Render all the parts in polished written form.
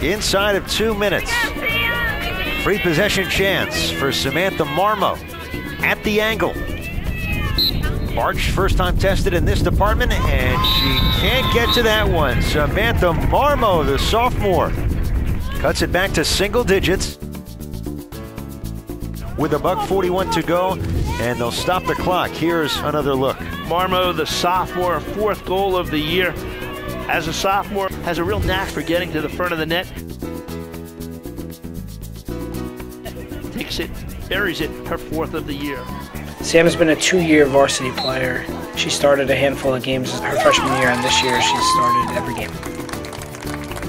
inside of 2 minutes. Free possession chance for Samantha Marmo at the angle. March, first time tested in this department, and she can't get to that one. Samantha Marmo, the sophomore, cuts it back to single digits with $1:41 to go, and they'll stop the clock. Here's another look. Marmo, the sophomore, fourth goal of the year. As a sophomore, has a real knack for getting to the front of the net. Takes it, buries it, her fourth of the year. Sam has been a 2-year varsity player. She started a handful of games her freshman year, and this year she's started every game.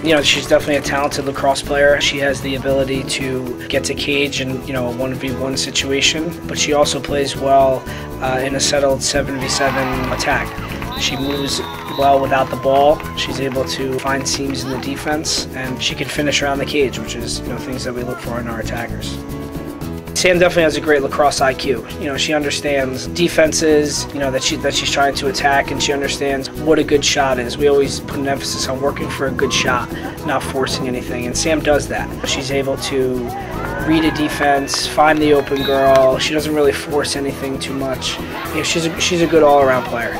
You know, she's definitely a talented lacrosse player. She has the ability to get to cage in, you know, a 1v1 situation, but she also plays well in a settled 7v7 attack. She moves well without the ball. She's able to find seams in the defense, and she can finish around the cage, which is, you know, things that we look for in our attackers. Sam definitely has a great lacrosse IQ. You know, she understands defenses, you know, that she's trying to attack, and she understands what a good shot is. We always put an emphasis on working for a good shot, not forcing anything, and Sam does that. She's able to read a defense, find the open girl. She doesn't really force anything too much. You know, she's a good all-around player.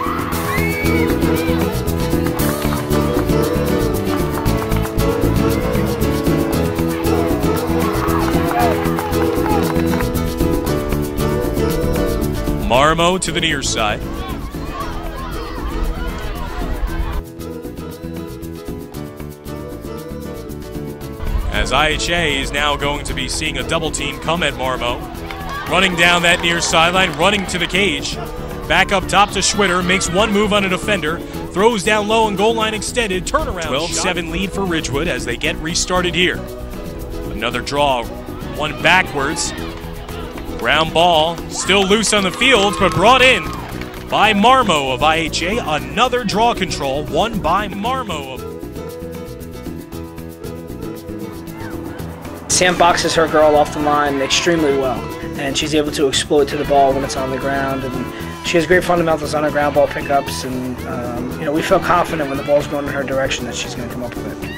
Marmo to the near side. As IHA is now going to be seeing a double team come at Marmo. Running down that near sideline, running to the cage. Back up top to Schwitter, makes one move on a defender, throws down low and goal line extended, turnaround. 12-7 lead for Ridgewood as they get restarted here. Another draw, one backwards. Ground ball, still loose on the field, but brought in by Marmo of IHA. Another draw control, won by Marmo. Sam boxes her girl off the line extremely well, and she's able to exploit to the ball when it's on the ground, and she has great fundamentals on her ground ball pickups, and you know, we feel confident when the ball's going in her direction that she's going to come up with it.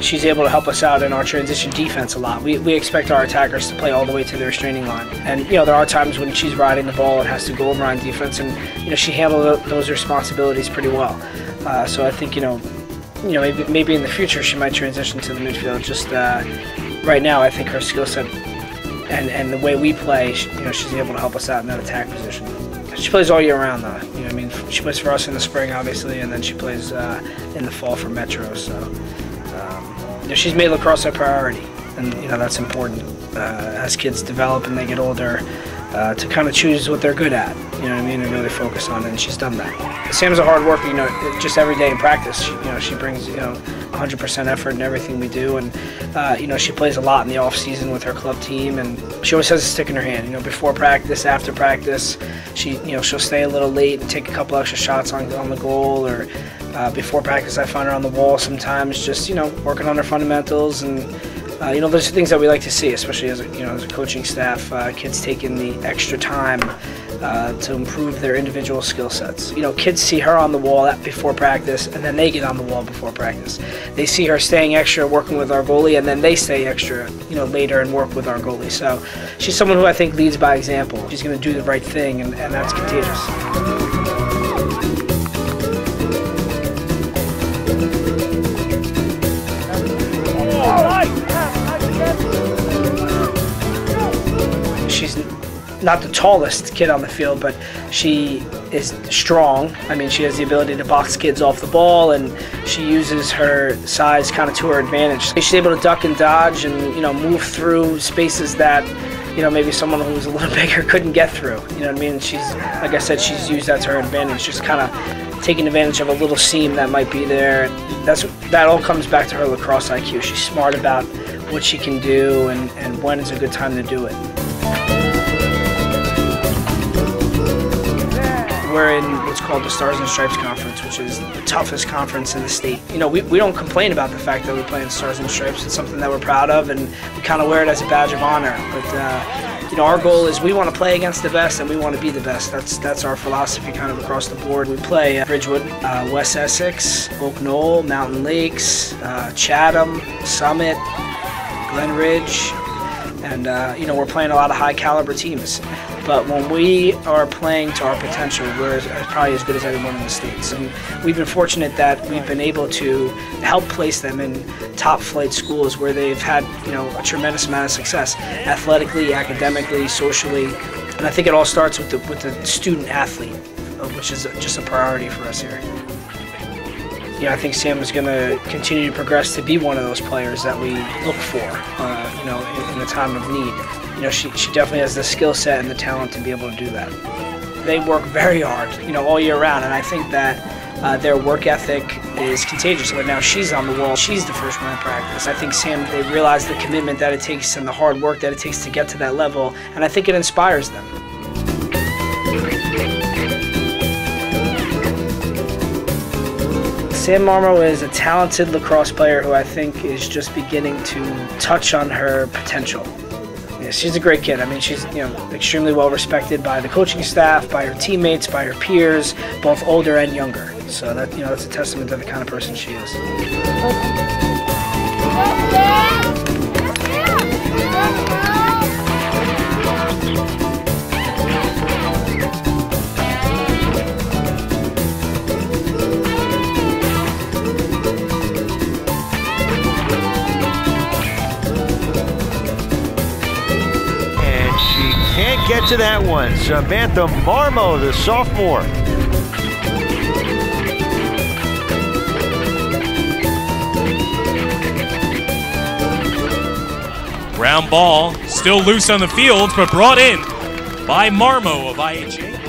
She's able to help us out in our transition defense a lot. We expect our attackers to play all the way to the restraining line. And, you know, there are times when she's riding the ball and has to go over on defense, and, you know, she handled those responsibilities pretty well. So I think, you know, maybe in the future she might transition to the midfield. Just right now, I think her skill set and the way we play, you know, she's able to help us out in that attack position. She plays all year round, though. You know, I mean, she plays for us in the spring, obviously, and then she plays in the fall for Metro. So. You know, she's made lacrosse a priority, and you know that's important as kids develop and they get older to kind of choose what they're good at. You know what I mean, and really focus on it. And she's done that. Sam's a hard worker. You know, just every day in practice. You know, she brings 100% effort in everything we do, and you know she plays a lot in the off season with her club team, and she always has a stick in her hand. You know, before practice, after practice, she'll stay a little late and take a couple extra shots on the goal, or before practice I find her on the wall sometimes, just working on her fundamentals, and those are things that we like to see, especially as a coaching staff. Kids taking the extra time to improve their individual skill sets. You know, kids see her on the wall before practice, and then they get on the wall before practice. They see her staying extra, working with our goalie, and then they stay extra, later and work with our goalie. So she's someone who I think leads by example. She's going to do the right thing, and that's contagious. She's not the tallest kid on the field, but she is strong. I mean, she has the ability to box kids off the ball, and she uses her size kind of to her advantage. She's able to duck and dodge and, move through spaces that, maybe someone who's a little bigger couldn't get through. You know what I mean? She's, like I said, she's used that to her advantage, just kind of taking advantage of a little seam that might be there. That all comes back to her lacrosse IQ. She's smart about what she can do and when is a good time to do it. We're in what's called the Stars and Stripes Conference, which is the toughest conference in the state. We don't complain about the fact that we play in Stars and Stripes. It's something that we're proud of, and we kind of wear it as a badge of honor. But our goal is we want to play against the best and we want to be the best. That's our philosophy kind of across the board. We play Ridgewood, West Essex, Oak Knoll, Mountain Lakes, Chatham, Summit, Glen Ridge, and we're playing a lot of high caliber teams. But when we are playing to our potential, we're probably as good as everyone in the States. And we've been fortunate that we've been able to help place them in top flight schools where they've had a tremendous amount of success, athletically, academically, socially. And I think it all starts with the student athlete, which is just a priority for us here. I think Sam is going to continue to progress to be one of those players that we look for, in a time of need. She definitely has the skill set and the talent to be able to do that. They work very hard, all year round, and I think that their work ethic is contagious. But now she's on the wall, she's the first one in practice. I think Sam, they realize the commitment that it takes and the hard work that it takes to get to that level, and I think it inspires them. Sam Marmo is a talented lacrosse player who I think is just beginning to touch on her potential. Yeah, she's a great kid. I mean, she's extremely well respected by the coaching staff, by her teammates, by her peers, both older and younger. So that that's a testament to the kind of person she is. Can't get to that one. Samantha Marmo, the sophomore. Ground ball, still loose on the field, but brought in by Marmo of IHA.